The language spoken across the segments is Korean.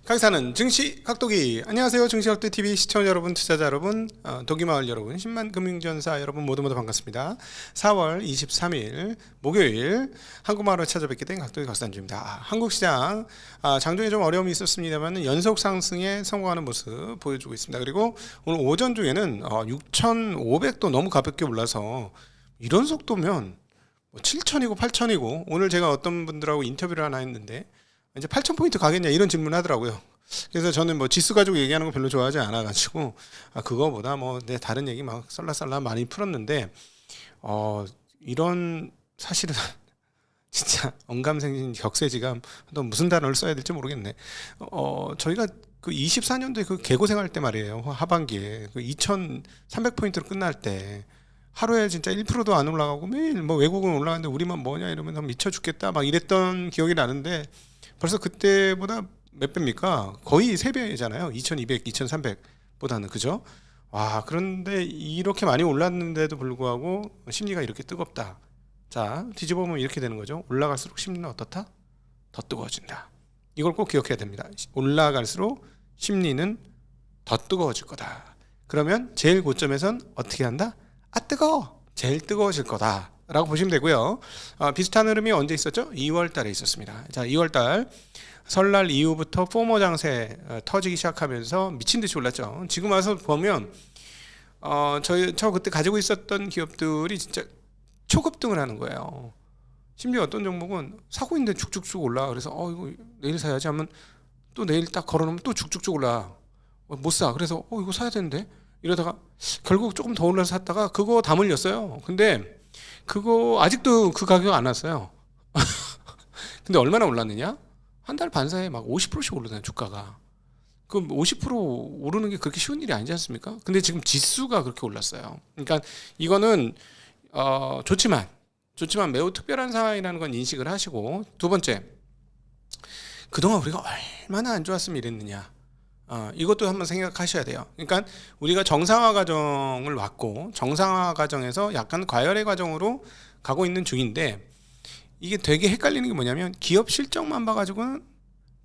강사는 증시 각도기. 안녕하세요, 증시각도TV 시청자 여러분, 투자자 여러분, 도기마을 여러분, 10만 금융전사 여러분 모두 반갑습니다. 4월 23일 목요일 한국마을로 찾아뵙게 된 각도기 각산주입니다. 한국시장 장중에 좀 어려움이 있었습니다만 연속 상승에 성공하는 모습 보여주고 있습니다. 그리고 오늘 오전 중에는 6,500도 너무 가볍게 올라서 이런 속도면 7,000이고 8,000이고, 오늘 제가 어떤 분들하고 인터뷰를 하나 했는데 이제 8,000포인트 가겠냐 이런 질문을 하더라고요. 그래서 저는 지수 가지고 얘기하는 거 별로 좋아하지 않아가지고 그거보다 다른 얘기 막 썰라썰라 많이 풀었는데 이런 사실은 진짜 언감생심 격세지감, 또 무슨 단어를 써야 될지 모르겠네. 저희가 그 24년도에 그 개고생할 때 말이에요. 하반기에 그 2,300포인트로 끝날 때 하루에 진짜 1%도 안 올라가고 매일 외국은 올라가는데 우리만 뭐냐 이러면서 미쳐 죽겠다 막 이랬던 기억이 나는데, 벌써 그때보다 몇 배입니까? 거의 3배잖아요. 2200, 2300보다는. 그죠? 와, 그런데 이렇게 많이 올랐는데도 불구하고 심리가 이렇게 뜨겁다. 자, 뒤집어보면 이렇게 되는 거죠. 올라갈수록 심리는 어떻다? 더 뜨거워진다. 이걸 꼭 기억해야 됩니다. 올라갈수록 심리는 더 뜨거워질 거다. 그러면 제일 고점에선 어떻게 한다? 뜨거워! 제일 뜨거워질 거다 라고 보시면 되고요. 비슷한 흐름이 언제 있었죠? 2월 달에 있었습니다. 자, 2월 달 설날 이후부터 포모 장세 터지기 시작하면서 미친 듯이 올랐죠. 지금 와서 보면 저 그때 가지고 있었던 기업들이 진짜 초급등을 하는 거예요. 심지어 어떤 종목은 사고 있는데 쭉쭉쭉 올라. 그래서 이거 내일 사야지 하면 또 내일 딱 걸어놓으면 또 쭉쭉쭉 올라. 못 사. 그래서 이거 사야 되는데 이러다가 결국 조금 더 올라서 샀다가 그거 다 물렸어요. 근데 그거 아직도 그 가격 안 왔어요. 근데 얼마나 올랐느냐? 한 달 반 사이에 막 50%씩 오르잖아요, 주가가. 그럼 50% 오르는 게 그렇게 쉬운 일이 아니지 않습니까? 근데 지금 지수가 그렇게 올랐어요. 그러니까 이거는 좋지만 매우 특별한 상황이라는 건 인식을 하시고, 두 번째, 그동안 우리가 얼마나 안 좋았으면 이랬느냐. 이것도 한번 생각하셔야 돼요. 그러니까 우리가 정상화 과정을 왔고, 정상화 과정에서 약간 과열의 과정으로 가고 있는 중인데, 이게 되게 헷갈리는 게 뭐냐면 기업 실적만 봐가지고는,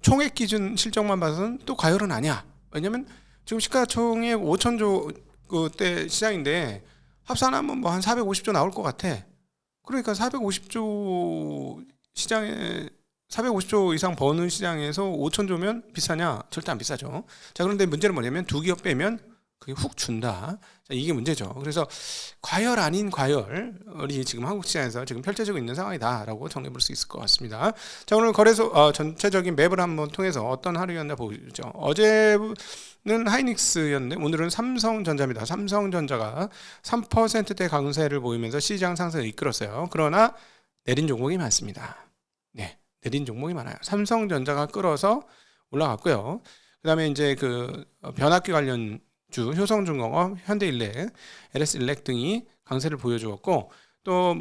총액 기준 실적만 봐서는 또 과열은 아니야. 왜냐면 지금 시가총액 5천조 그때 시장인데 합산하면 한 450조 나올 것 같아. 그러니까 450조 시장에 450조 이상 버는 시장에서 5천조면 비싸냐? 절대 안 비싸죠. 자, 그런데 문제는 뭐냐면 두 기업 빼면 그게 훅 준다. 자, 이게 문제죠. 그래서 과열 아닌 과열이 지금 한국 시장에서 지금 펼쳐지고 있는 상황이다라고 정리해 볼 수 있을 것 같습니다. 자, 오늘 거래소 전체적인 맵을 한번 통해서 어떤 하루였나 보죠. 어제는 하이닉스였는데 오늘은 삼성전자입니다. 삼성전자가 3%대 강세를 보이면서 시장 상승을 이끌었어요. 그러나 내린 종목이 많습니다. 네, 내린 종목이 많아요. 삼성전자가 끌어서 올라갔고요. 그다음에 이제 그 변압기 관련 주 효성중공업, 현대일렉, LS일렉 등이 강세를 보여주었고, 또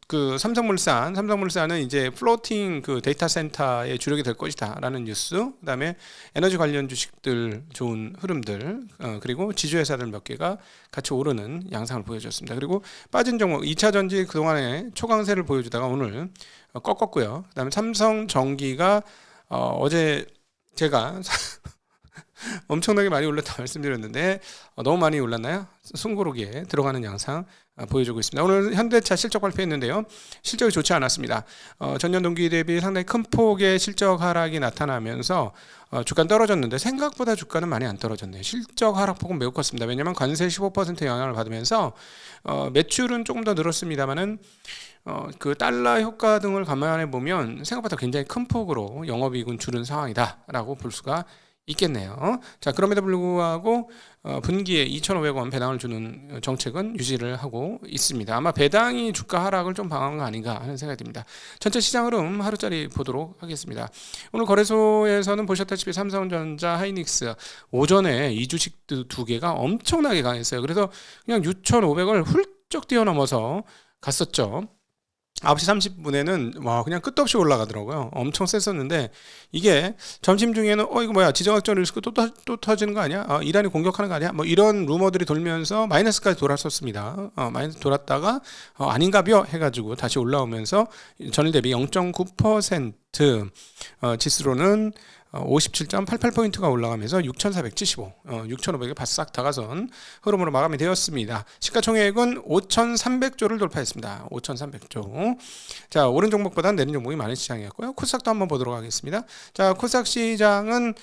그 삼성물산은 이제 플로팅 그 데이터 센터의 주력이 될 것이다라는 뉴스, 그다음에 에너지 관련 주식들 좋은 흐름들, 그리고 지주회사들 몇 개가 같이 오르는 양상을 보여줬습니다. 그리고 빠진 종목 2차 전지 그동안에 초강세를 보여주다가 오늘 꺾었고요. 그다음에 삼성전기가 어제 제가 엄청나게 많이 올랐다 말씀드렸는데 너무 많이 올랐나요? 숨고르기에 들어가는 양상 보여주고 있습니다. 오늘 현대차 실적 발표했는데요. 실적이 좋지 않았습니다. 전년 동기 대비 상당히 큰 폭의 실적 하락이 나타나면서 주가는 떨어졌는데 생각보다 주가는 많이 안 떨어졌네요. 실적 하락폭은 매우 컸습니다. 왜냐하면 관세 15% 영향을 받으면서 매출은 조금 더 늘었습니다만은 그 달러 효과 등을 감안해 보면 생각보다 굉장히 큰 폭으로 영업이익은 줄은 상황이다라고 볼 수가 있겠네요. 자, 그럼에도 불구하고 분기에 2,500원 배당을 주는 정책은 유지를 하고 있습니다. 아마 배당이 주가 하락을 좀 방한 거 아닌가 하는 생각이 듭니다. 전체 시장 흐름 하루짜리 보도록 하겠습니다. 오늘 거래소에서는 보셨다시피 삼성전자, 하이닉스 오전에 이 주식 두 개가 엄청나게 강했어요. 그래서 그냥 6,500을 훌쩍 뛰어넘어서 갔었죠. 9시 30분에는 와 그냥 끝도 없이 올라가더라고요. 엄청 셌었는데 이게 점심 중에는 이거 뭐야 지정학적 리스크 또 터지는 거 아니야? 이란이 공격하는 거 아니야? 뭐 이런 루머들이 돌면서 마이너스까지 돌았었습니다. 마이너스 돌았다가 아닌가벼 해가지고 다시 올라오면서 전일 대비 0.9% 지수로는 57.88포인트가 올라가면서 6,475, 6,500에 바싹 다가선 흐름으로 마감이 되었습니다. 시가총액은 5,300조를 돌파했습니다. 5,300조. 자, 오른 종목보다는 내린 종목이 많은 시장이었고요. 코스닥도 한번 보도록 하겠습니다. 자, 코스닥 시장은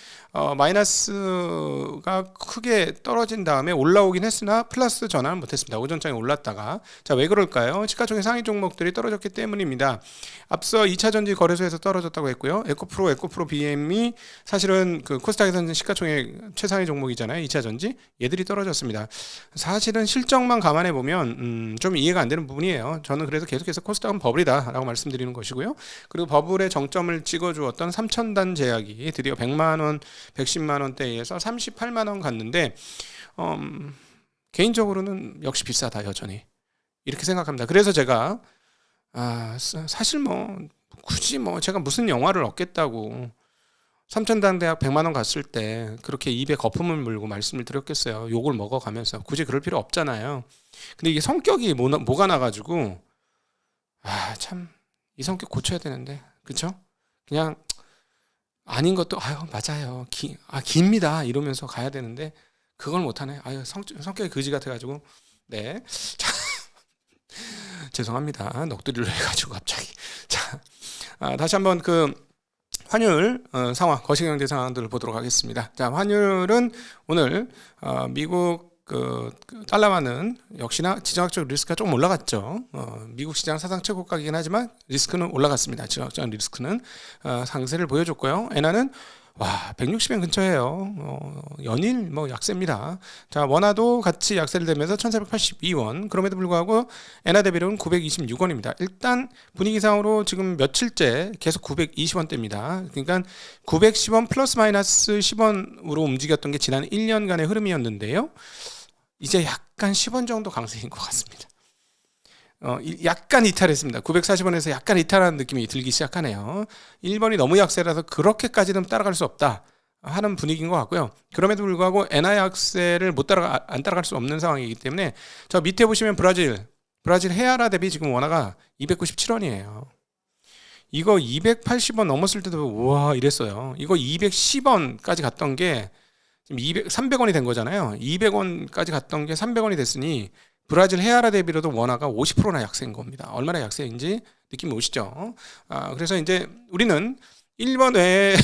마이너스가 크게 떨어진 다음에 올라오긴 했으나 플러스 전환을 못했습니다. 오전장에 올랐다가 자, 왜 그럴까요? 시가총액 상위 종목들이 떨어졌기 때문입니다. 앞서 2차전지 거래소에서 떨어졌다고 했고요. 에코프로 BM이 사실은 그 코스닥에서는 시가총액 최상위 종목이잖아요. 2차전지 얘들이 떨어졌습니다. 사실은 실적만 감안해 보면 좀 이해가 안 되는 부분이에요. 저는 그래서 계속해서 코스닥은 버블이다라고 말씀드리는 것이고요. 그리고 버블의 정점을 찍어주었던 3,000단 제약이 드디어 100만 원, 110만 원대에서 38만 원 갔는데 개인적으로는 역시 비싸다 여전히 이렇게 생각합니다. 그래서 제가 사실 뭐 굳이 뭐 제가 무슨 영화를 얻겠다고 3,000단 대학 100만 원 갔을 때 그렇게 입에 거품을 물고 말씀을 드렸겠어요. 욕을 먹어가면서 굳이 그럴 필요 없잖아요. 근데 이게 성격이 뭐가 나가지고 참 이 성격 고쳐야 되는데 그쵸? 그냥 아닌 것도 맞아요. 깁니다 이러면서 가야 되는데 그걸 못하네. 성격이 그지 같아가지고 네. 자, 죄송합니다. 넋두리를 해가지고 갑자기. 자, 다시 한번 그 환율 상황, 거시경제 상황들을 보도록 하겠습니다. 자, 환율은 오늘 미국 그 달러화는 역시나 지정학적 리스크가 조금 올라갔죠. 미국 시장 사상 최고가이긴 하지만 리스크는 올라갔습니다. 지정학적 리스크는 상세를 보여줬고요. 엔화는 160엔 근처에요. 연일 약세입니다. 자, 원화도 같이 약세를 되면서 1,482원. 그럼에도 불구하고 엔화 대비로는 926원입니다. 일단 분위기상으로 지금 며칠째 계속 920원대입니다. 그러니까 910원 플러스 마이너스 10원으로 움직였던 게 지난 1년간의 흐름이었는데요. 이제 약간 10원 정도 강세인 것 같습니다. 약간 이탈했습니다. 940원에서 약간 이탈하는 느낌이 들기 시작하네요. 1번이 너무 약세라서 그렇게까지는 따라갈 수 없다 하는 분위기인 것 같고요. 그럼에도 불구하고 엔화 약세를 안 따라갈 수 없는 상황이기 때문에 저 밑에 보시면 브라질 헤아라 대비 지금 원화가 297원이에요. 이거 280원 넘었을 때도 우와 이랬어요. 이거 210원까지 갔던 게 지금 300원이 된 거잖아요. 200원까지 갔던 게 300원이 됐으니 브라질 헤아라 대비로도 원화가 50%나 약세인 겁니다. 얼마나 약세인지 느낌이 오시죠? 그래서 이제 우리는 일본 외에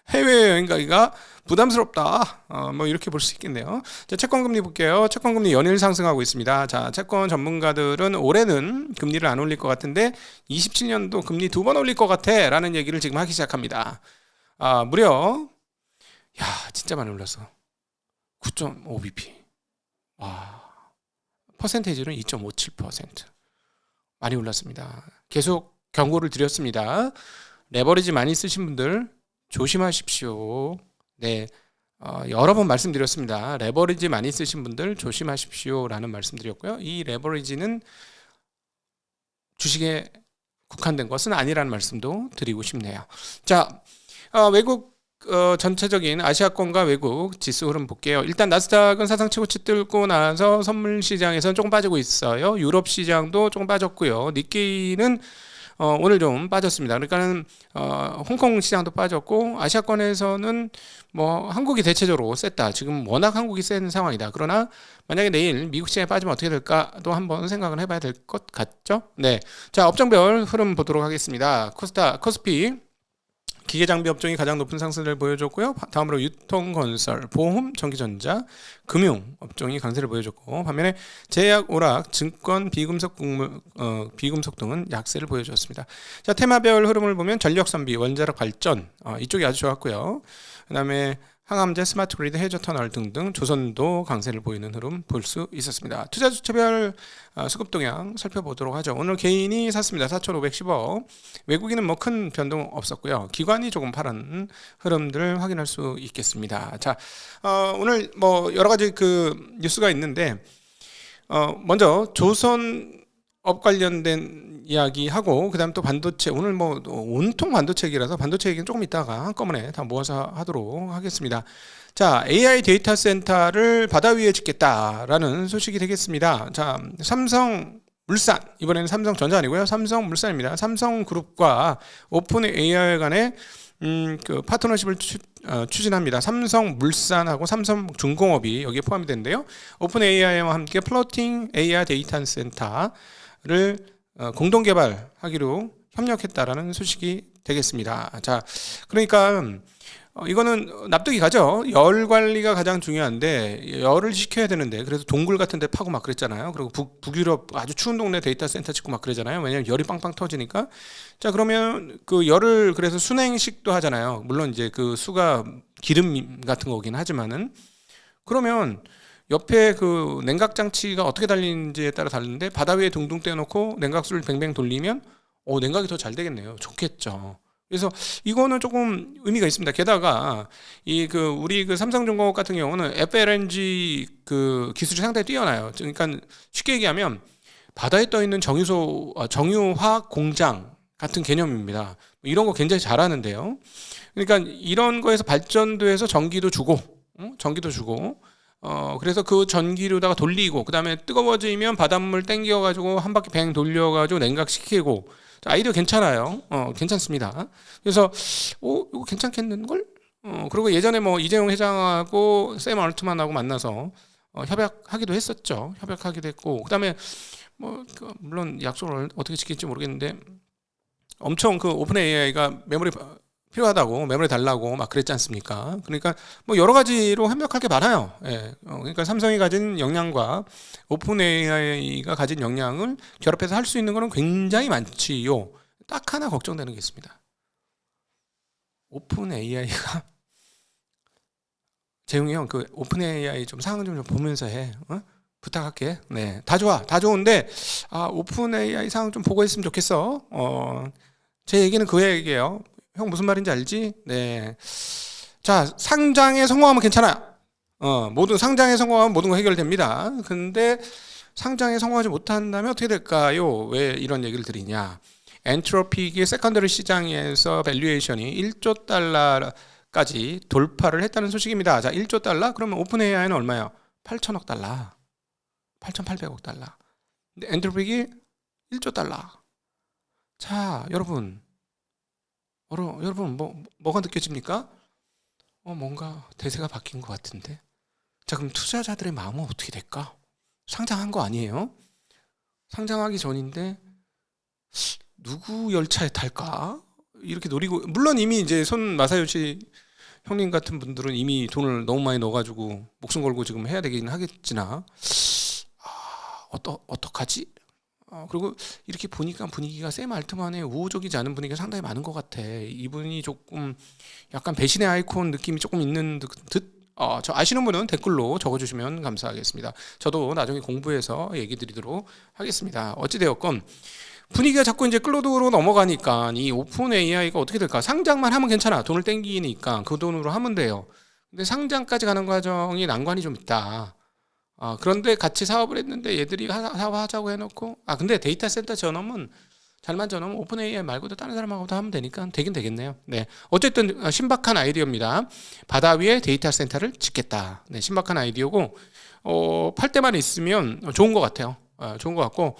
해외여행 가기가 부담스럽다. 뭐 이렇게 볼 수 있겠네요. 자, 채권금리 볼게요. 채권금리 연일 상승하고 있습니다. 자, 채권 전문가들은 올해는 금리를 안 올릴 것 같은데 27년도 금리 2번 올릴 것 같아 라는 얘기를 지금 하기 시작합니다. 무려 진짜 많이 올랐어. 9.5bp. 퍼센테이지는 2.57%. 많이 올랐습니다. 계속 경고를 드렸습니다. 레버리지 많이 쓰신 분들 조심하십시오. 네, 여러 번 말씀드렸습니다. 레버리지 많이 쓰신 분들 조심하십시오라는 말씀드렸고요. 이 레버리지는 주식에 국한된 것은 아니라는 말씀도 드리고 싶네요. 자, 외국 전체적인 아시아권과 외국 지수 흐름 볼게요. 일단 나스닥은 사상 최고치 뚫고 나서 선물 시장에서는 조금 빠지고 있어요. 유럽 시장도 조금 빠졌고요. 니케이는 오늘 좀 빠졌습니다. 그러니까는 홍콩 시장도 빠졌고 아시아권에서는 뭐 한국이 대체적으로 셌다. 지금 워낙 한국이 센 상황이다. 그러나 만약에 내일 미국 시장에 빠지면 어떻게 될까도 한번 생각을 해봐야 될 것 같죠? 네, 자 업종별 흐름 보도록 하겠습니다. 코스피 기계장비 업종이 가장 높은 상승을 보여줬고요. 다음으로 유통건설, 보험, 전기전자, 금융 업종이 강세를 보여줬고 반면에 제약, 오락, 증권, 비금속 등은 약세를 보여줬습니다. 자, 테마별 흐름을 보면 전력선비, 원자력 발전 이쪽이 아주 좋았고요. 그다음에 항암제, 스마트 그리드, 해저 터널 등등 조선도 강세를 보이는 흐름 볼 수 있었습니다. 투자 주체별 수급 동향 살펴보도록 하죠. 오늘 개인이 샀습니다. 4,510억. 외국인은 뭐 큰 변동 없었고요. 기관이 조금 파란 흐름들을 확인할 수 있겠습니다. 자, 오늘 뭐 여러 가지 그 뉴스가 있는데 먼저 조선업 관련된 이야기하고 그다음 또 반도체 오늘 뭐 온통 반도체 얘기라서 반도체 얘기는 조금 이따가 한꺼번에 다 모아서 하도록 하겠습니다. 자, AI 데이터 센터를 바다 위에 짓겠다라는 소식이 되겠습니다. 자, 삼성물산, 이번에는 삼성전자 아니고요. 삼성물산입니다. 삼성그룹과 오픈 AI 간의 그 파트너십을 추진합니다. 삼성물산하고 삼성중공업이 여기에 포함이 되는데요. 오픈 AI와 함께 플로팅 AI 데이터 센터를 공동 개발하기로 협력했다라는 소식이 되겠습니다. 자, 그러니까 이거는 납득이 가죠. 열 관리가 가장 중요한데 열을 식혀야 되는데 그래서 동굴 같은 데 파고 막 그랬잖아요. 그리고 북유럽 아주 추운 동네 데이터 센터 짓고 막 그러잖아요. 왜냐면 열이 빵빵 터지니까. 자, 그러면 그 열을 그래서 순행식도 하잖아요. 물론 이제 그 수가 기름 같은 거긴 하지만은 그러면 옆에 그 냉각 장치가 어떻게 달리는지에 따라 다른데 바다 위에 둥둥 떼놓고 냉각수를 뱅뱅 돌리면 냉각이 더 잘 되겠네요. 좋겠죠. 그래서 이거는 조금 의미가 있습니다. 게다가 우리 그 삼성중공업 같은 경우는 FLNG 그 기술이 상당히 뛰어나요. 그러니까 쉽게 얘기하면 바다에 떠 있는 정유화학 공장 같은 개념입니다. 이런 거 굉장히 잘하는데요. 그러니까 이런 거에서 발전돼서 전기도 주고 그래서 그 전기로다가 돌리고 그다음에 뜨거워지면 바닷물 땡겨가지고 한 바퀴 뱅 돌려가지고 냉각시키고. 아이디어 괜찮아요. 괜찮습니다. 그래서 이거 괜찮겠는걸? 그리고 예전에 뭐 이재용 회장하고 샘 얼트만하고 만나서 협약하기도 했었죠. 협약하기도 했고 그다음에 물론 약속을 어떻게 지킬지 모르겠는데 엄청 그 오픈 AI가 메모리 필요하다고 메모리 달라고 막 그랬지 않습니까? 그러니까 뭐 여러 가지로 협력할 게 많아요. 예. 그러니까 삼성이 가진 역량과 오픈 AI가 가진 역량을 결합해서 할 수 있는 거는 굉장히 많지요. 딱 하나 걱정되는 게 있습니다. 오픈 AI가 재용이 형 그 오픈 AI 좀 상황 좀 보면서 해. 부탁할게. 네, 다 좋아, 다 좋은데 오픈 AI 상황 좀 보고 했으면 좋겠어. 제 얘기는 그 얘기예요. 형 무슨 말인지 알지? 네. 자, 상장에 성공하면 괜찮아요. 모든 상장에 성공하면 모든 거 해결됩니다. 근데 상장에 성공하지 못한다면 어떻게 될까요? 왜 이런 얘기를 드리냐? 엔트로픽이 세컨더리 시장에서 밸류에이션이 1조 달러까지 돌파를 했다는 소식입니다. 자, 1조 달러? 그러면 오픈 AI는 얼마예요? 8천억 달러. 8,800억 달러. 근데 엔트로픽이 1조 달러. 자, 여러분 뭐가 느껴집니까? 뭔가 대세가 바뀐 것 같은데. 자, 그럼 투자자들의 마음은 어떻게 될까? 상장한 거 아니에요? 상장하기 전인데 누구 열차에 탈까? 이렇게 노리고 물론 이미 이제 손 마사요시 형님 같은 분들은 이미 돈을 너무 많이 넣어가지고 목숨 걸고 지금 해야 되긴 하겠지나 어떡하지? 그리고 이렇게 보니까 분위기가 샘 알트만의 우호적이지 않은 분위기가 상당히 많은 것 같아. 이분이 조금 약간 배신의 아이콘 느낌이 조금 있는 듯. 저 아시는 분은 댓글로 적어주시면 감사하겠습니다. 저도 나중에 공부해서 얘기 드리도록 하겠습니다. 어찌되었건 분위기가 자꾸 이제 클로드로 넘어가니까 이 오픈 AI가 어떻게 될까? 상장만 하면 괜찮아. 돈을 땡기니까 그 돈으로 하면 돼요. 근데 상장까지 가는 과정이 난관이 좀 있다. 그런데 같이 사업을 했는데 얘들이 사업하자고 해놓고 근데 데이터 센터 전업은 잘만 전업은 오픈 AI 말고도 다른 사람하고도 하면 되니까 되긴 되겠네요. 네, 어쨌든 신박한 아이디어입니다. 바다 위에 데이터 센터를 짓겠다. 네, 신박한 아이디어고 팔 때만 있으면 좋은 것 같아요. 좋은 것 같고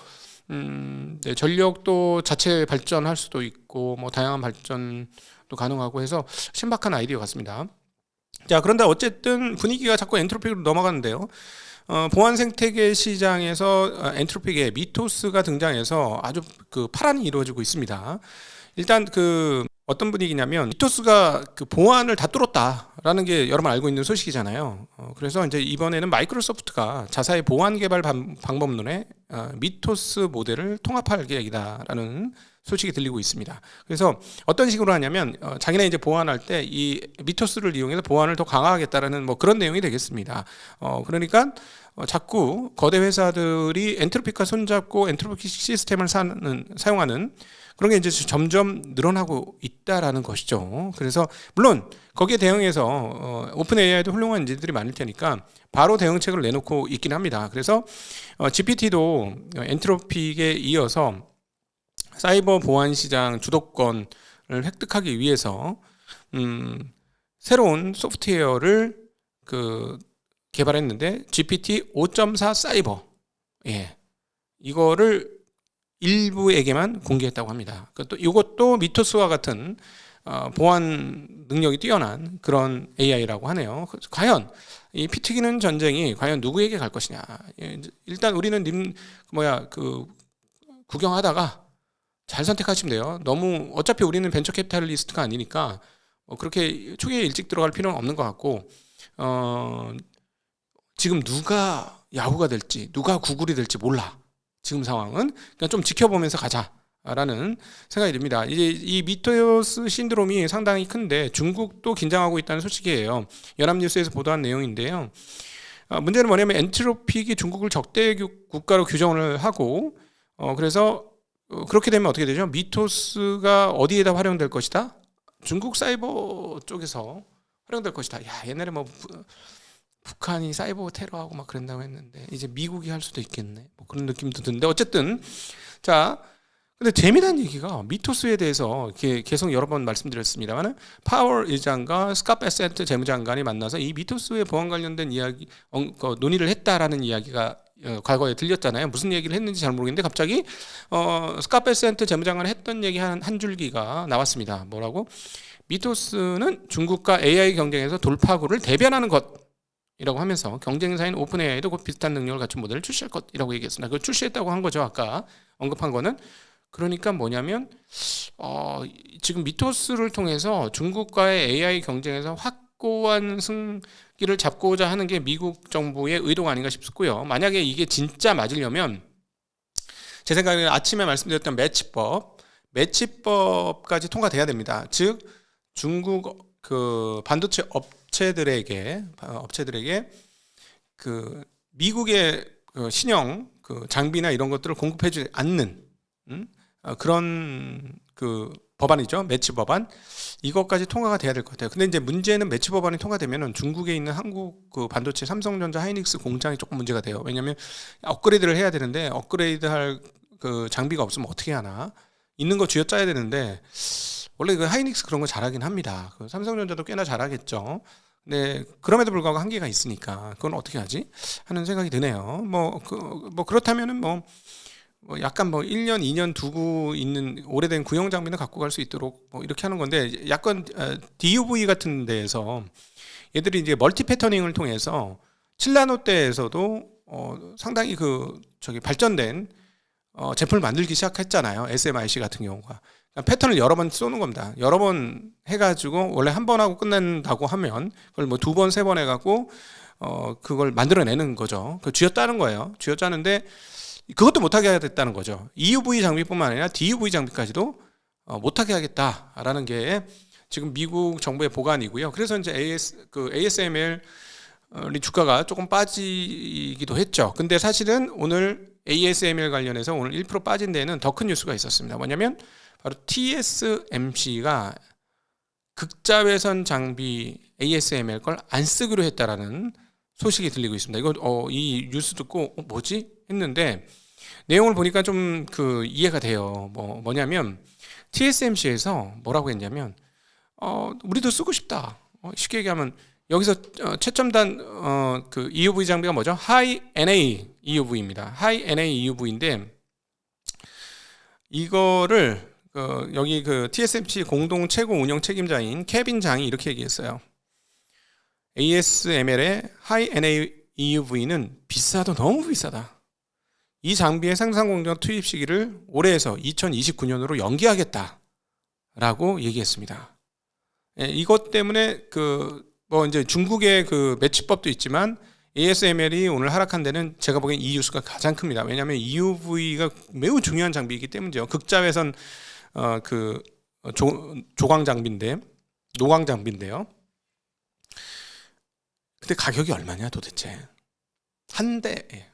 네, 전력도 자체 발전할 수도 있고 뭐 다양한 발전도 가능하고 해서 신박한 아이디어 같습니다. 자, 그런데 어쨌든 분위기가 자꾸 엔트로픽으로 넘어가는데요. 보안 생태계 시장에서 엔트로픽의 미토스가 등장해서 아주 그 파란이 이루어지고 있습니다. 일단 그 어떤 분위기냐면 미토스가 그 보안을 다 뚫었다라는 게 여러분 알고 있는 소식이잖아요. 그래서 이제 이번에는 마이크로소프트가 자사의 보안 개발 방법론에 미토스 모델을 통합할 계획이다라는 소식이 들리고 있습니다. 그래서 어떤 식으로 하냐면 자기네 이제 보안할 때 이 미토스를 이용해서 보안을 더 강화하겠다라는 뭐 그런 내용이 되겠습니다. 그러니까 자꾸 거대 회사들이 엔트로픽과 손잡고 엔트로픽 시스템을 사용하는 그런 게 이제 점점 늘어나고 있다라는 것이죠. 그래서 물론 거기에 대응해서 오픈 AI도 훌륭한 인재들이 많을 테니까 바로 대응책을 내놓고 있긴 합니다. 그래서 GPT도 엔트로픽에 이어서 사이버 보안 시장 주도권을 획득하기 위해서 새로운 소프트웨어를 개발했는데 GPT 5.4 사이버, 예, 이거를 일부에게만 공개했다고 합니다. 또 이것도 미토스와 같은 보안 능력이 뛰어난 그런 AI라고 하네요. 과연 이 피 튀기는 전쟁이 과연 누구에게 갈 것이냐? 일단 우리는 구경하다가 잘 선택하시면 돼요. 너무 어차피 우리는 벤처 캐피탈리스트가 아니니까 그렇게 초기에 일찍 들어갈 필요는 없는 것 같고, 지금 누가 야후가 될지 누가 구글이 될지 몰라. 지금 상황은 그냥 좀 지켜보면서 가자라는 생각이 듭니다. 이제 이 미토스 신드롬이 상당히 큰데 중국도 긴장하고 있다는 소식이에요. 연합뉴스에서 보도한 내용인데요. 문제는 뭐냐면 엔트로픽이 중국을 적대 국가로 규정을 하고, 그래서 그렇게 되면 어떻게 되죠? 미토스가 어디에다 활용될 것이다? 중국 사이버 쪽에서 활용될 것이다. 야, 옛날에 뭐 북한이 사이버 테러하고 막 그런다고 했는데 이제 미국이 할 수도 있겠네. 뭐 그런 느낌도 드는데 어쨌든 자, 근데 재미난 얘기가 미토스에 대해서 계속 여러 번 말씀드렸습니다만 파월 의장과 스캇 베센트 재무장관이 만나서 이 미토스의 보안 관련된 이야기 논의를 했다라는 이야기가 과거에 들렸잖아요. 무슨 얘기를 했는지 잘 모르겠는데 갑자기 스캇 베센트 재무장관이 했던 얘기 한 줄기가 나왔습니다. 뭐라고? 미토스는 중국과 AI 경쟁에서 돌파구를 대변하는 것이라고 하면서 경쟁사인 오픈 AI도 곧 비슷한 능력을 갖춘 모델을 출시할 것이라고 얘기했습니다. 그걸 출시했다고 한 거죠. 아까 언급한 거는. 그러니까 뭐냐면 지금 미토스를 통해서 중국과의 AI 경쟁에서 확고한 승기를 잡고자 하는 게 미국 정부의 의도가 아닌가 싶고요. 만약에 이게 진짜 맞으려면 제 생각에는 아침에 말씀드렸던 매치법까지 통과돼야 됩니다. 즉 중국 반도체 업체들에게 미국의 신형 장비나 이런 것들을 공급해주지 않는 그런 법안이죠. 매치 법안. 이것까지 통과가 돼야 될 것 같아요. 근데 이제 문제는 매치 법안이 통과되면은 중국에 있는 한국 반도체 삼성전자 하이닉스 공장이 조금 문제가 돼요. 왜냐하면 업그레이드를 해야 되는데 업그레이드할 장비가 없으면 어떻게 하나? 있는 거 쥐어짜야 되는데 원래 하이닉스 그런 거 잘하긴 합니다. 삼성전자도 꽤나 잘하겠죠. 네, 그럼에도 불구하고 한계가 있으니까 그건 어떻게 하지? 하는 생각이 드네요. 그렇다면은 약간 1년, 2년 두고 있는 오래된 구형 장비는 갖고 갈 수 있도록 이렇게 하는 건데, 약간 DUV 같은 데에서 얘들이 이제 멀티 패터닝을 통해서 7나노대에서도 상당히 발전된 제품을 만들기 시작했잖아요. SMIC 같은 경우가. 패턴을 여러 번 쏘는 겁니다. 여러 번 해가지고 원래 한 번 하고 끝낸다고 하면 그걸 2번, 3번 해갖고 그걸 만들어내는 거죠. 쥐어짜는 거예요. 쥐어짜는데 그것도 못하게 하겠다는 거죠. EUV 장비뿐만 아니라 DUV 장비까지도 못하게 하겠다라는 게 지금 미국 정부의 보관이고요. 그래서 이제 ASML 주가가 조금 빠지기도 했죠. 근데 사실은 오늘 ASML 관련해서 오늘 1% 빠진 데에는 더 큰 뉴스가 있었습니다. 뭐냐면 바로 TSMC가 극자외선 장비 ASML 걸 안 쓰기로 했다라는 소식이 들리고 있습니다. 이 뉴스 듣고 뭐지? 했는데 내용을 보니까 좀 이해가 돼요. 뭐냐면 TSMC에서 뭐라고 했냐면 우리도 쓰고 싶다. 쉽게 얘기하면 여기서 최첨단 EUV 장비가 뭐죠? High NA EUV입니다. High NA EUV인데 이거를 여기 TSMC 공동 최고 운영 책임자인 케빈 장이 이렇게 얘기했어요. ASML의 High NA EUV는 비싸도 너무 비싸다. 이 장비의 생산 공정 투입 시기를 올해에서 2029년으로 연기하겠다라고 얘기했습니다. 이것 때문에 이제 중국의 매치법도 있지만 ASML이 오늘 하락한 데는 제가 보기엔 이 뉴스가 가장 큽니다. 왜냐하면 EUV가 매우 중요한 장비이기 때문이죠. 극자외선 조광 장비인데 노광 장비인데요. 근데 가격이 얼마냐 도대체? 한 대에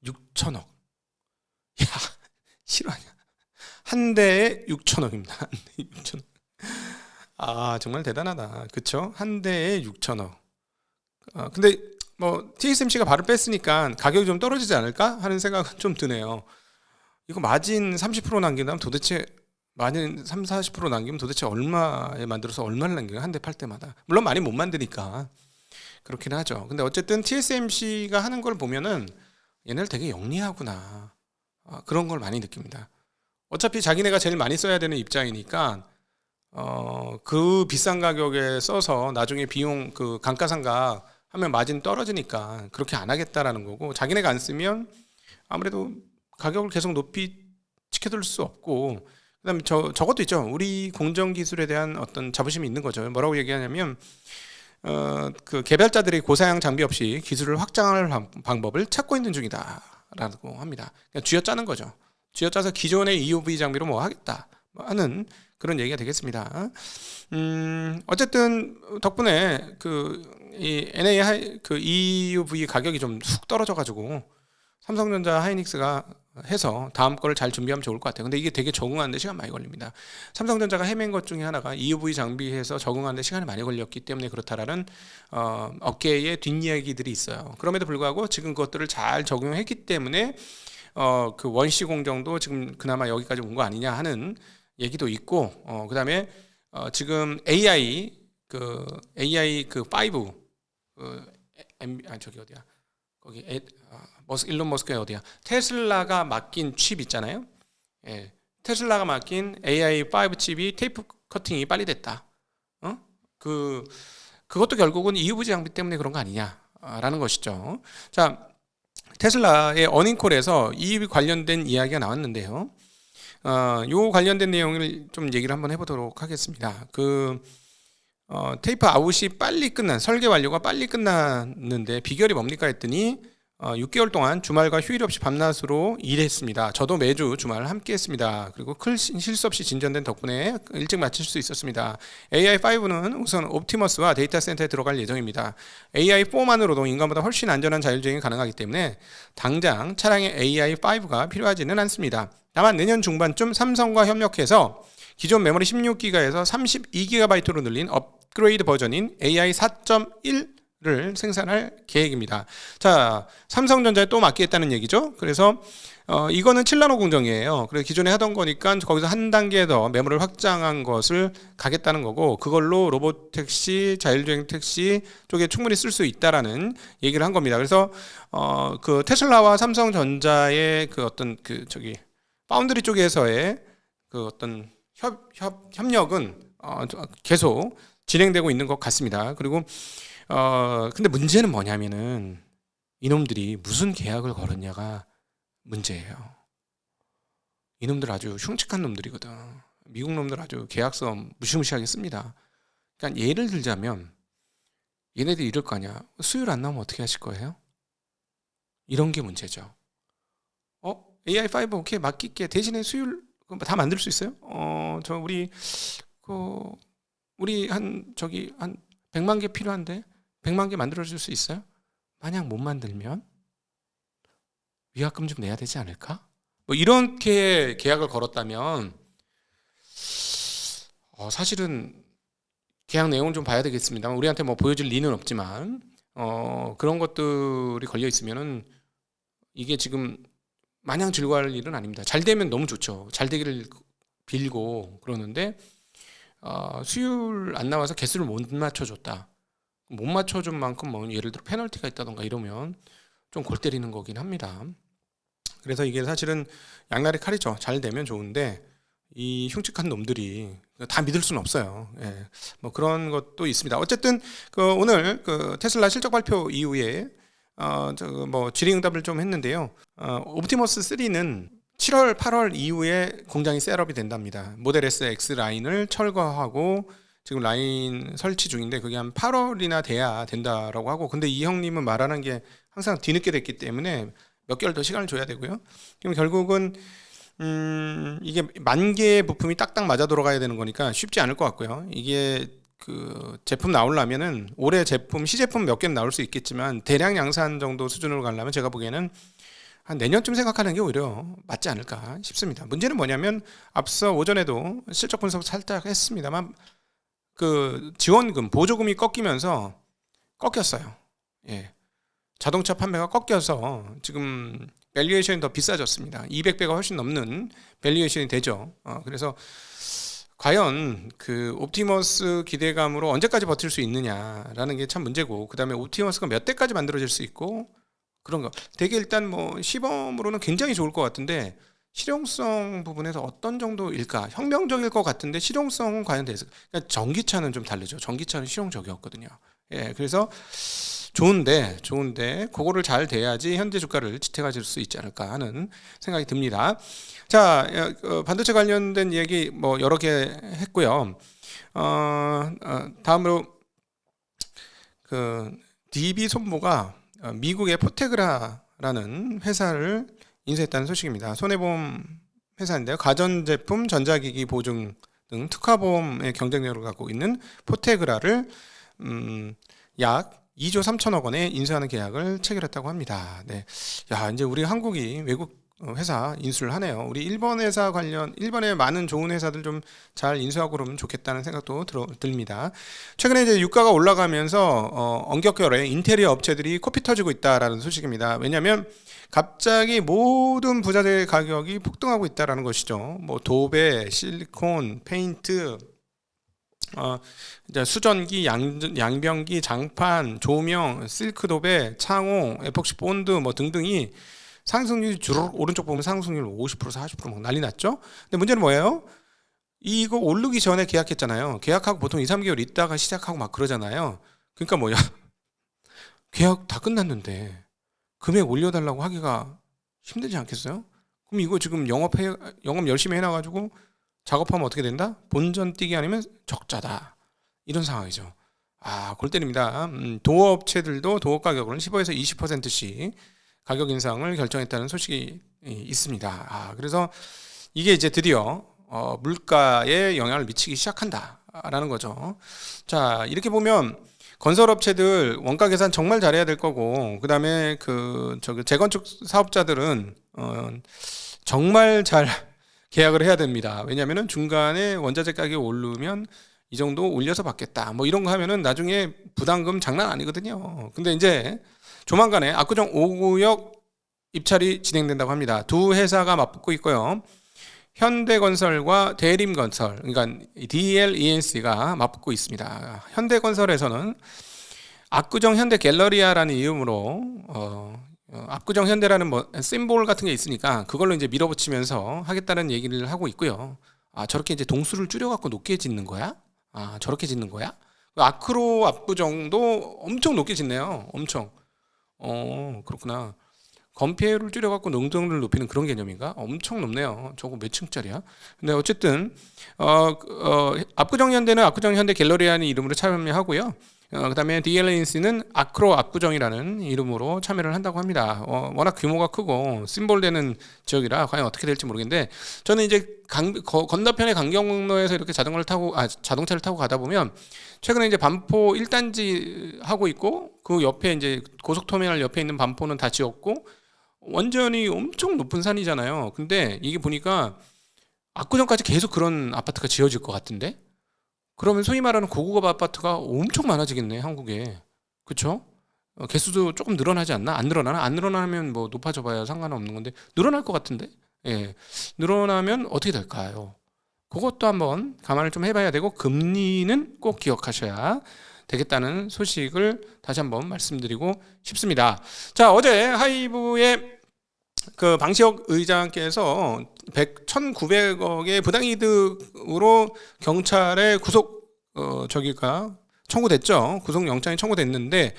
6천억. 야, 실화냐? 한 대에 6천억입니다. 한 대에 6천억. 아, 정말 대단하다. 그쵸? 한 대에 6천억. 근데 TSMC가 발을 뺐으니까 가격이 좀 떨어지지 않을까 하는 생각은 좀 드네요. 이거 마진 30% 남긴다면 도대체 마진 3, 40% 남기면 도대체 얼마에 만들어서 얼마를 남겨요? 한 대 팔 때마다. 물론 많이 못 만드니까 그렇긴 하죠. 근데 어쨌든 TSMC가 하는 걸 보면은 얘네들 되게 영리하구나. 그런 걸 많이 느낍니다. 어차피 자기네가 제일 많이 써야 되는 입장이니까 그 비싼 가격에 써서 나중에 비용 그 감가상각 하면 마진 떨어지니까 그렇게 안 하겠다라는 거고, 자기네가 안 쓰면 아무래도 가격을 계속 높이 지켜둘 수 없고, 그다음에 저것도 있죠. 우리 공정 기술에 대한 어떤 자부심이 있는 거죠. 뭐라고 얘기하냐면 그 개발자들이 고사양 장비 없이 기술을 확장할 방법을 찾고 있는 중이다라고 합니다. 그냥 쥐어짜는 거죠. 쥐어짜서 기존의 EUV 장비로 뭐 하겠다 하는 그런 얘기가 되겠습니다. 어쨌든 덕분에 이 NA 그 EUV 가격이 좀 훅 떨어져가지고 삼성전자 하이닉스가 해서 다음 거를 잘 준비하면 좋을 것 같아요. 근데 이게 되게 적응하는데 시간 많이 걸립니다. 삼성전자가 헤맨 것 중에 하나가 EUV 장비해서 적응하는데 시간이 많이 걸렸기 때문에 그렇다라는 업계의 뒷이야기들이 있어요. 그럼에도 불구하고 지금 그것들을 잘 적용했기 때문에 그 원시 공정도 지금 그나마 여기까지 온 거 아니냐 하는 얘기도 있고, 그다음에 지금 AI 그 5 저기 어디야? 거기 일론 머스크의 어디야? 테슬라가 맡긴 칩 있잖아요. 예. 테슬라가 맡긴 AI5 칩이 테이프 커팅이 빨리 됐다. 그것도 결국은 EUV 장비 때문에 그런 거 아니냐라는 것이죠. 자, 테슬라의 어닝콜에서 이 관련된 이야기가 나왔는데요. 요 관련된 내용을 좀 얘기를 한번 해보도록 하겠습니다. 테이프 아웃이 빨리 끝난, 설계 완료가 빨리 끝났는데 비결이 뭡니까 했더니 6개월 동안 주말과 휴일 없이 밤낮으로 일했습니다. 저도 매주 주말 함께 했습니다. 그리고 큰 실수 없이 진전된 덕분에 일찍 마칠 수 있었습니다. AI5는 우선 옵티머스와 데이터 센터에 들어갈 예정입니다. AI4만으로도 인간보다 훨씬 안전한 자율주행이 가능하기 때문에 당장 차량에 AI5가 필요하지는 않습니다. 다만 내년 중반쯤 삼성과 협력해서 기존 메모리 16기가에서 32GB로 늘린 업그레이드 버전인 AI 4.1를 생산할 계획입니다. 자, 삼성전자에 또 맡기겠다는 얘기죠. 그래서 이거는 7나노 공정이에요. 그래서 기존에 하던 거니까 거기서 한 단계 더 메모리를 확장한 것을 가겠다는 거고, 그걸로 로봇 택시, 자율주행 택시 쪽에 충분히 쓸 수 있다라는 얘기를 한 겁니다. 그래서 그 테슬라와 삼성전자의 그 어떤 파운드리 쪽에서의 그 어떤 협력은 계속 진행되고 있는 것 같습니다. 그리고 근데 문제는 뭐냐면은 이놈들이 무슨 계약을 걸었냐가 문제예요. 이놈들 아주 흉측한 놈들이거든. 미국 놈들 아주 계약서 무시무시하게 씁니다. 그러니까 예를 들자면 얘네들이 이럴 거 아니야. 수율 안 나오면 어떻게 하실 거예요? 이런 게 문제죠. AI5 오케이 맡길게. 대신에 수율 다 만들 수 있어요? 우리 한 100만 개 필요한데 100만 개 만들어 줄 수 있어요? 만약 못 만들면 위약금 좀 내야 되지 않을까? 뭐 이렇게 계약을 걸었다면 사실은 계약 내용을 좀 봐야 되겠습니다만 우리한테 뭐 보여줄 리는 없지만 그런 것들이 걸려 있으면은 이게 지금 마냥 즐거워할 일은 아닙니다. 잘 되면 너무 좋죠. 잘 되기를 빌고 그러는데 수율 안 나와서 개수를 못 맞춰줬다. 못 맞춰준 만큼 뭐 예를 들어 페널티가 있다던가 이러면 좀 골 때리는 거긴 합니다. 그래서 이게 사실은 양날의 칼이죠. 잘 되면 좋은데 이 흉측한 놈들이 다 믿을 수는 없어요. 예. 뭐 그런 것도 있습니다. 어쨌든 오늘 테슬라 실적 발표 이후에 질의응답을 좀 했는데요. 옵티머스 3는 7월, 8월 이후에 공장이 셋업이 된답니다. 모델 S X 라인을 철거하고 지금 라인 설치 중인데 그게 한 8월이나 돼야 된다라고 하고, 근데 이 형님은 말하는 게 항상 뒤늦게 됐기 때문에 몇 개월 더 시간을 줘야 되고요. 그럼 결국은 이게 10,000개의 부품이 딱딱 맞아 돌아가야 되는 거니까 쉽지 않을 것 같고요. 이게 제품 나오려면은 올해 시제품 몇 개는 나올 수 있겠지만 대량 양산 정도 수준으로 가려면 제가 보기에는 한 내년쯤 생각하는 게 오히려 맞지 않을까 싶습니다. 문제는 뭐냐면 앞서 오전에도 실적 분석 살짝 했습니다만 지원금, 보조금이 꺾였어요. 예. 자동차 판매가 꺾여서 지금 밸류에이션이 더 비싸졌습니다. 200배가 훨씬 넘는 밸류에이션이 되죠. 그래서 과연 그 옵티머스 기대감으로 언제까지 버틸 수 있느냐라는 게 참 문제고, 그 다음에 옵티머스가 몇 대까지 만들어질 수 있고 그런 거. 되게 일단 뭐 시범으로는 굉장히 좋을 것 같은데 실용성 부분에서 어떤 정도일까? 혁명적일 것 같은데 실용성은 과연 돼서, 그러니까 전기차는 좀 다르죠. 전기차는 실용적이었거든요. 예, 그래서 좋은데 그거를 잘 돼야지 현재 주가를 지탱할 수 있지 않을까 하는 생각이 듭니다. 자, 반도체 관련된 얘기 뭐 여러 개 했고요. 다음으로 그 DB 손보가 미국의 포테그라라는 회사를 인수했다는 소식입니다. 손해보험 회사인데요. 가전제품, 전자기기 보증 등 특화보험의 경쟁력을 갖고 있는 포테그라를 약 2조 3천억 원에 인수하는 계약을 체결했다고 합니다. 네. 야, 이제 우리 한국이 외국 회사 인수를 하네요. 우리 일본 회사 일본의 많은 좋은 회사들 좀 잘 인수하고 그러면 좋겠다는 생각도 듭니다. 최근에 이제 유가가 올라가면서 엄격결에 인테리어 업체들이 코피 터지고 있다라는 소식입니다. 왜냐하면 갑자기 모든 부자재 가격이 폭등하고 있다라는 것이죠. 뭐 도배, 실리콘, 페인트, 이제 수전기, 양변기, 장판, 조명, 실크 도배, 창호, 에폭시 본드 뭐 등등이 상승률이 주르륵, 오른쪽 보면 상승률 50% 40%막 난리 났죠. 근데 문제는 뭐예요? 이거 오르기 전에 계약했잖아요. 계약하고 보통 2, 3개월 있다가 시작하고 막 그러잖아요. 그러니까 뭐야? 계약 다 끝났는데 금액 올려달라고 하기가 힘들지 않겠어요? 그럼 이거 지금 영업 열심히 해놔가지고 작업하면 어떻게 된다? 본전 뛰기 아니면 적자다. 이런 상황이죠. 골 때립니다. 도어업체들도 도어 가격을 15에서 20%씩 가격 인상을 결정했다는 소식이 있습니다. 그래서 이게 이제 드디어 물가에 영향을 미치기 시작한다라는 거죠. 자, 이렇게 보면 건설업체들 원가 계산 정말 잘해야 될 거고, 그 다음에 재건축 사업자들은 정말 잘 계약을 해야 됩니다. 왜냐하면 중간에 원자재 가격이 오르면 이 정도 올려서 받겠다. 뭐 이런 거 하면은 나중에 부담금 장난 아니거든요. 근데 이제 조만간에 압구정 5구역 입찰이 진행된다고 합니다. 두 회사가 맞붙고 있고요. 현대건설과 대림건설, 그러니까 DLENC가 맞붙고 있습니다. 현대건설에서는 압구정 현대갤러리아라는 이름으로 압구정 현대라는 뭐 심볼 같은 게 있으니까 그걸로 이제 밀어붙이면서 하겠다는 얘기를 하고 있고요. 저렇게 이제 동수를 줄여갖고 높게 짓는 거야? 저렇게 짓는 거야? 아크로 압구정도 엄청 높게 짓네요. 엄청. 그렇구나. 건폐율을 줄여갖고 능동률을 높이는 그런 개념인가? 엄청 높네요. 저거 몇 층짜리야? 근데 어쨌든 압구정 현대는 압구정 현대 갤러리아는 이름으로 참여하고요. 그다음에 DLNC는 아크로 압구정이라는 이름으로 참여를 한다고 합니다. 워낙 규모가 크고 심볼되는 지역이라 과연 어떻게 될지 모르겠는데, 저는 이제 건너편의 강경로에서 이렇게 자동차를 타고 가다 보면 최근에 이제 반포 1단지 하고 있고, 그 옆에 이제 고속터미널 옆에 있는 반포는 다 지었고 완전히 엄청 높은 산이잖아요. 근데 이게 보니까 압구정까지 계속 그런 아파트가 지어질 것 같은데, 그러면 소위 말하는 고급업 아파트가 엄청 많아지겠네, 한국에. 그쵸? 개수도 조금 늘어나지 않나? 안 늘어나나? 안 늘어나면 뭐 높아져 봐야 상관없는 건데 늘어날 것 같은데? 예. 늘어나면 어떻게 될까요? 그것도 한번 감안을 좀 해봐야 되고, 금리는 꼭 기억하셔야 되겠다는 소식을 다시 한번 말씀드리고 싶습니다. 자, 어제 하이브의 그 방시혁 의장께서 1,900억의 부당이득으로 경찰에 청구됐죠. 구속영장이 청구됐는데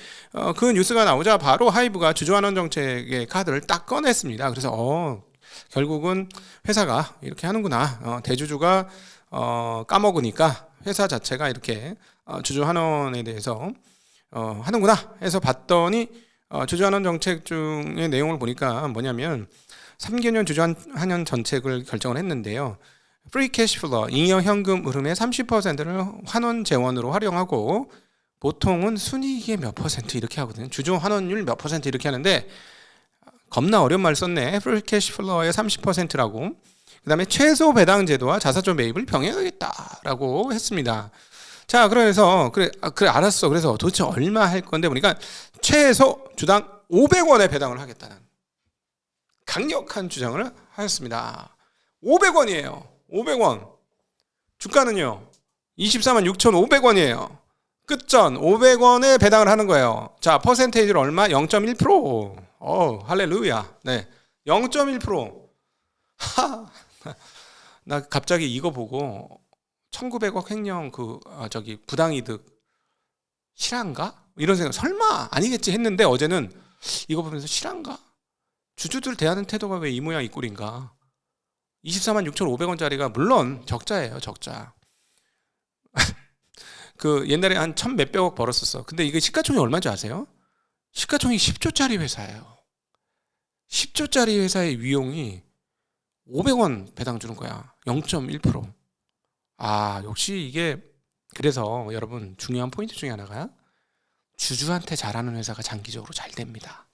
그 뉴스가 나오자 바로 하이브가 주주환원 정책의 카드를 딱 꺼냈습니다. 그래서 결국은 회사가 이렇게 하는구나. 대주주가 까먹으니까 회사 자체가 이렇게 주주환원에 대해서 하는구나 해서 봤더니 주주환원 정책 중의 내용을 보니까 뭐냐면 3개년 주주환원 정책을 결정을 했는데요. 프리 캐시 플로, 잉여 현금 흐름의 30%를 환원 재원으로 활용하고, 보통은 순이익의 몇 퍼센트 이렇게 하거든요. 주주 환원율 몇 퍼센트 이렇게 하는데 겁나 어려운 말 썼네. 프리 캐시 플로의 30%라고. 그 다음에 최소 배당 제도와 자사주 매입을 병행하겠다라고 했습니다. 자, 그래서 그래 알았어. 그래서 도대체 얼마 할 건데 보니까 최소 주당 500원의 배당을 하겠다는. 강력한 주장을 하였습니다. 500원이에요. 500원. 주가는요. 24만 6,500원이에요. 끝전 500원에 배당을 하는 거예요. 자, 퍼센테이지로 얼마? 0.1%. 할렐루야. 네. 0.1%. 하. 나 갑자기 이거 보고 1900억 횡령 부당이득 실화인가? 이런 생각 설마 아니겠지 했는데 어제는 이거 보면서 실화인가? 주주들 대하는 태도가 왜 이 모양 이 꼴인가? 24만 6,500원짜리가 물론 적자예요, 적자. 옛날에 한 1,000몇백억 벌었었어. 근데 이게 시가총이 얼마인지 아세요? 시가총이 10조짜리 회사예요. 10조짜리 회사의 위용이 500원 배당 주는 거야. 0.1%. 역시 이게 그래서 여러분 중요한 포인트 중에 하나가 주주한테 잘하는 회사가 장기적으로 잘 됩니다.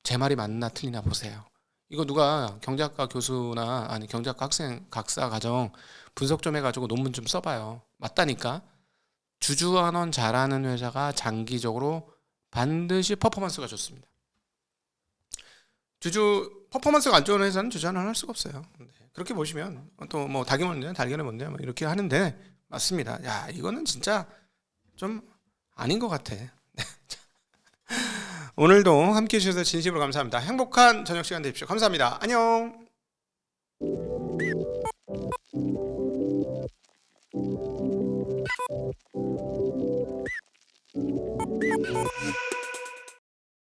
제 말이 맞나 틀리나 보세요. 이거 누가 경제학과 교수나 아니 경제학과 학생 각사 과정 분석 좀 해가지고 논문 좀 써봐요. 맞다니까. 주주한원 잘하는 회사가 장기적으로 반드시 퍼포먼스가 좋습니다. 주주 퍼포먼스가 안 좋은 회사는 주주한원 할 수가 없어요. 그렇게 보시면 또 뭐 닭이 뭔데 달걀이 뭔데 뭐 이렇게 하는데 맞습니다. 야, 이거는 진짜 좀 아닌 것 같아. 오늘도 함께 해주셔서 진심으로 감사합니다. 행복한 저녁 시간 되십시오. 감사합니다. 안녕.